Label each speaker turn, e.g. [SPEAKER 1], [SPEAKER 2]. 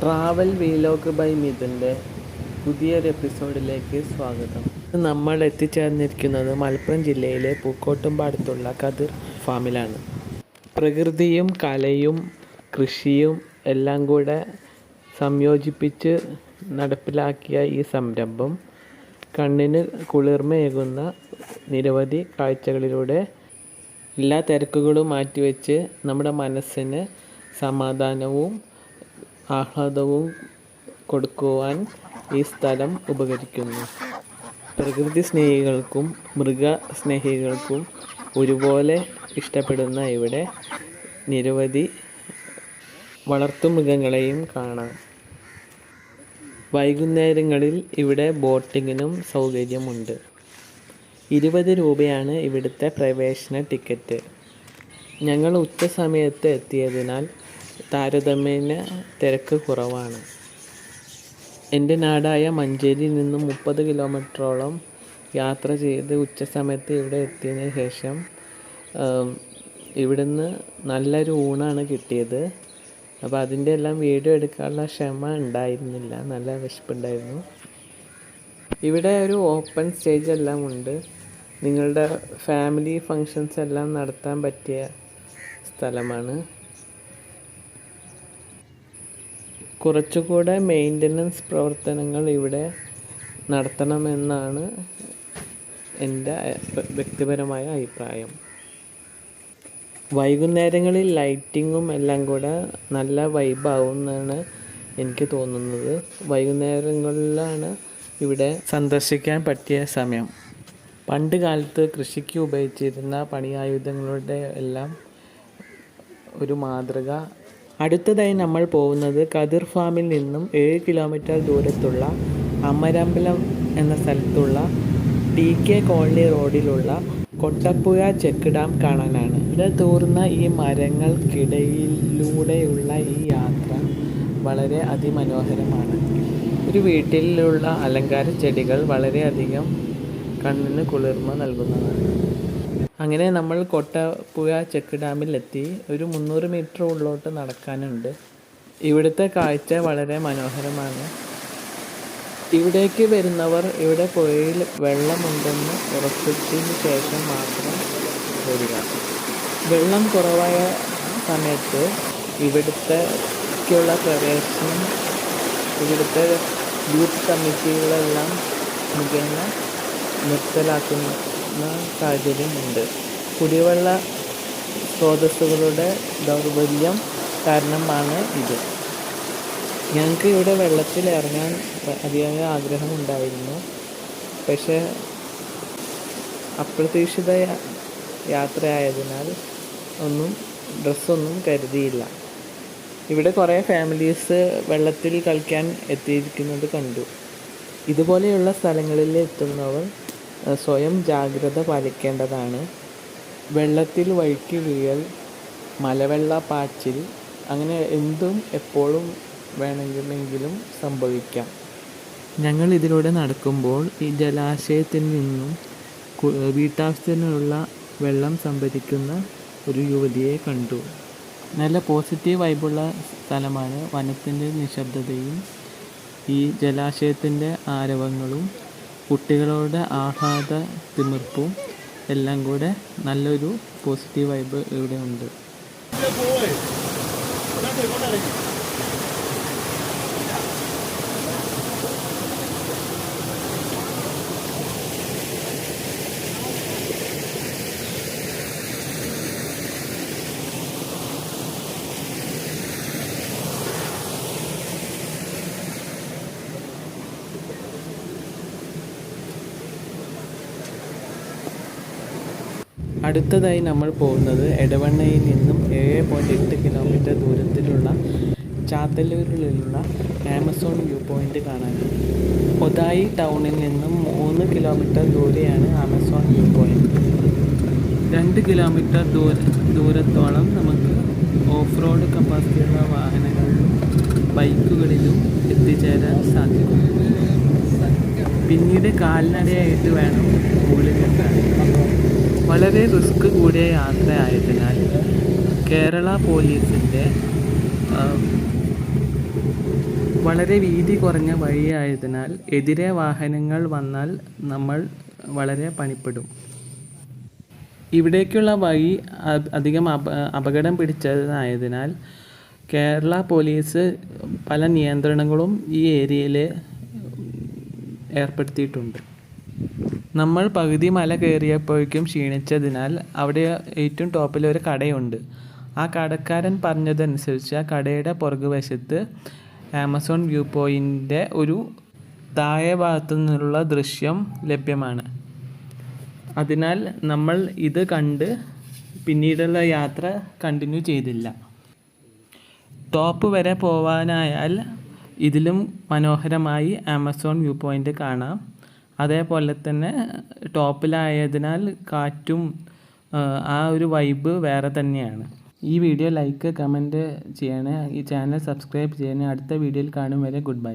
[SPEAKER 1] Travel വീലോഗ് by മിഥുൻ്റെ പുതിയൊരു എപ്പിസോഡിലേക്ക് സ്വാഗതം. നമ്മൾ എത്തിച്ചേർന്നിരിക്കുന്നത് മലപ്പുറം ജില്ലയിലെ പൂക്കോട്ടുംപാടത്തുള്ള കതിർ ഫാമിലാണ്. പ്രകൃതിയും കലയും കൃഷിയും എല്ലാം കൂടെ സംയോജിപ്പിച്ച് നടപ്പിലാക്കിയ ഈ സംരംഭം കണ്ണിന് കുളിർമയേകുന്ന നിരവധി കാഴ്ചകളിലൂടെ എല്ലാ തിരക്കുകളും മാറ്റിവെച്ച് നമ്മുടെ മനസ്സിന് സമാധാനവും ആഹ്ലാദവും കൊടുക്കുവാൻ ഈ സ്ഥലം ഉപകരിക്കുന്നു. പ്രകൃതി സ്നേഹികൾക്കും മൃഗസ്നേഹികൾക്കും ഒരുപോലെ ഇഷ്ടപ്പെടുന്ന ഇവിടെ നിരവധി വളർത്തുമൃഗങ്ങളെയും കാണാം. വൈകുന്നേരങ്ങളിൽ ഇവിടെ ബോട്ടിങ്ങിനും സൗകര്യമുണ്ട്. 20 രൂപയാണ് ഇവിടുത്തെ പ്രവേശന ടിക്കറ്റ്. ഞങ്ങൾ ഉച്ച സമയത്ത് എത്തിയതിനാൽ താരതമ്യേന തിരക്ക് കുറവാണ്. എൻ്റെ നാടായ മഞ്ചേരിയിൽ നിന്നും 30 കിലോമീറ്ററോളം യാത്ര ചെയ്ത് ഉച്ച സമയത്ത് ഇവിടെ എത്തിയതിന് ശേഷം ഇവിടുന്ന് നല്ലൊരു ഊണാണ് കിട്ടിയത്. അപ്പോൾ അതിൻ്റെ എല്ലാം വീഡിയോ എടുക്കാനുള്ള ക്ഷമ ഉണ്ടായിരുന്നില്ല, നല്ല വിശപ്പുണ്ടായിരുന്നു. ഇവിടെ ഒരു ഓപ്പൺ സ്റ്റേജ് എല്ലാം ഉണ്ട്. നിങ്ങളുടെ ഫാമിലി ഫങ്ഷൻസ് എല്ലാം നടത്താൻ പറ്റിയ സ്ഥലമാണ്. കുറച്ചുകൂടെ മെയിൻ്റനൻസ് പ്രവർത്തനങ്ങൾ ഇവിടെ നടത്തണമെന്നാണ് എൻ്റെ വ്യക്തിപരമായ അഭിപ്രായം. വൈകുന്നേരങ്ങളിൽ ലൈറ്റിങ്ങും എല്ലാം കൂടെ നല്ല വൈബാവുമെന്നാണ് എനിക്ക് തോന്നുന്നത്. വൈകുന്നേരങ്ങളിലാണ് ഇവിടെ സന്ദർശിക്കാൻ പറ്റിയ സമയം. പണ്ട് കാലത്ത് കൃഷിക്ക് ഉപയോഗിച്ചിരുന്ന പണിയായുധങ്ങളുടെ എല്ലാം ഒരു മാതൃക. അടുത്തതായി നമ്മൾ പോകുന്നത് കതിർ ഫാമിൽ നിന്നും 7 കിലോമീറ്റർ ദൂരത്തുള്ള അമരമ്പലം എന്ന സ്ഥലത്തുള്ള TK കോളനി റോഡിലുള്ള കൊട്ടപ്പുഴ ചെക്ക് ഡാം കാണാനാണ്. ഇവിടെ തൂർന്ന ഈ മരങ്ങൾക്കിടയിലൂടെയുള്ള ഈ യാത്ര വളരെ അതിമനോഹരമാണ്. ഒരു വീട്ടിലുള്ള അലങ്കാര ചെടികൾ വളരെയധികം കണ്ണിന് കുളിർമ നൽകുന്നതാണ്. അങ്ങനെ നമ്മൾ കൊട്ടപ്പുഴ ചെക്ക് ഡാമിൽ എത്തി. ഒരു 300 മീറ്റർ ഉള്ളോട്ട് നടക്കാനുണ്ട്. ഇവിടുത്തെ കാഴ്ച വളരെ മനോഹരമാണ്. ഇവിടേക്ക് വരുന്നവർ ഇവിടെ പുഴയിൽ വെള്ളമുണ്ടെന്ന് ഉറപ്പിച്ചതിന് ശേഷം മാത്രം വരിക. വെള്ളം കുറവായ സമയത്ത് ഇവിടുത്തേക്കുള്ള പ്രവേശനം ഇവിടുത്തെ യൂത്ത് കമ്മിറ്റികളെല്ലാം മുഖേന നിർത്തലാക്കുന്ന സാഹചര്യമുണ്ട്. കുടിവെള്ള സ്രോതസ്സുകളുടെ ദൗർബല്യം കാരണമാണ് ഇത്. ഞങ്ങൾക്ക് ഇവിടെ വെള്ളത്തിൽ ഇറങ്ങാൻ അതിയായ ആഗ്രഹമുണ്ടായിരുന്നു. പക്ഷേ അപ്രതീക്ഷിത യാത്രയായതിനാൽ ഡ്രസ്സൊന്നും കരുതിയില്ല. ഇവിടെ കുറേ ഫാമിലീസ് വെള്ളത്തിൽ കളിക്കാൻ എത്തിയിരിക്കുന്നത് കണ്ടു. ഇതുപോലെയുള്ള സ്ഥലങ്ങളിൽ എത്തുന്നവർ സ്വയം ജാഗ്രത പാലിക്കേണ്ടതാണ്. വെള്ളത്തിൽ വഴുക്കി വീഴൽ, മലവെള്ളപ്പാച്ചിൽ, അങ്ങനെ എന്തും എപ്പോഴും വേണമെങ്കിലും സംഭവിക്കാം. ഞങ്ങൾ ഇതിലൂടെ നടക്കുമ്പോൾ ഈ ജലാശയത്തിൽ നിന്നും വീട്ടാവശ്യത്തിനുള്ള വെള്ളം സംഭരിക്കുന്ന ഒരു യുവതിയെ കണ്ടു. നല്ല പോസിറ്റീവ് വൈബുള്ള സ്ഥലമാണ്. വനത്തിൻ്റെ നിശബ്ദതയും ഈ ജലാശയത്തിൻ്റെ ആരവങ്ങളും കുട്ടികളുടെ ആഹ്ലാദ തിമിർപ്പും എല്ലാം കൂടെ നല്ലൊരു പോസിറ്റീവ് വൈബ് ഇവിടെ ഉണ്ട്. അടുത്തതായി നമ്മൾ പോകുന്നത് എടവണ്ണയിൽ നിന്നും 7.8 കിലോമീറ്റർ ദൂരത്തിലുള്ള ചാത്തല്ലൂരിലുള്ള ആമസോൺ വ്യൂ പോയിൻ്റ് കാണാനാണ്. ഒതായി ടൗണിൽ നിന്നും 3 കിലോമീറ്റർ ദൂരെയാണ് ആമസോൺ വ്യൂ പോയിൻ്റ്. 2 കിലോമീറ്റർ ദൂരത്തോളം നമുക്ക് ഓഫ് റോഡ് കപ്പാസിറ്റിയുള്ള വാഹനങ്ങളിലും ബൈക്കുകളിലും എത്തിച്ചേരാൻ സാധിക്കും. പിന്നീട് കാൽനടയായിട്ട് വേണം മുകളിലെത്താൻ. വളരെ റിസ്ക് കൂടിയ യാത്രയായതിനാൽ കേരള പോലീസിൻ്റെ വളരെ വീതി കുറഞ്ഞ വഴിയായതിനാൽ എതിരെ വാഹനങ്ങൾ വന്നാൽ നമ്മൾ വളരെ പണിപ്പെടും. ഇവിടേക്കുള്ള വഴി അധികം അപകടം പിടിച്ചതായതിനാൽ കേരള പോലീസ് പല നിയന്ത്രണങ്ങളും ഈ ഏരിയയിൽ ഏർപ്പെടുത്തിയിട്ടുണ്ട്. നമ്മൾ പകുതി മല കയറിയപ്പോഴേക്കും ക്ഷീണിച്ചതിനാൽ അവിടെ ഏറ്റവും ടോപ്പിൽ ഒരു കടയുണ്ട്. ആ കടക്കാരൻ പറഞ്ഞതനുസരിച്ച് ആ കടയുടെ പുറകുവശത്ത് ആമസോൺ വ്യൂ പോയിൻ്റിൻ്റെ ഒരു താഴെ ഭാഗത്തു നിന്നുള്ള ദൃശ്യം ലഭ്യമാണ്. അതിനാൽ നമ്മൾ ഇത് കണ്ട് പിന്നീടുള്ള യാത്ര കണ്ടിന്യൂ ചെയ്തില്ല. ടോപ്പ് വരെ പോവാനായാൽ ഇതിലും മനോഹരമായി ആമസോൺ വ്യൂ പോയിൻ്റ് കാണാം. അതേപോലെ തന്നെ ടോപ്പിലായതിനാൽ കാറ്റും ആ ഒരു വൈബ് വേറെ തന്നെയാണ്. ഈ വീഡിയോ ലൈക്ക് കമൻറ്റ് ചെയ്യണേ. ഈ ചാനൽ സബ്സ്ക്രൈബ് ചെയ്യണേ. അടുത്ത വീഡിയോയിൽ കാണും വരെ ഗുഡ് ബൈ.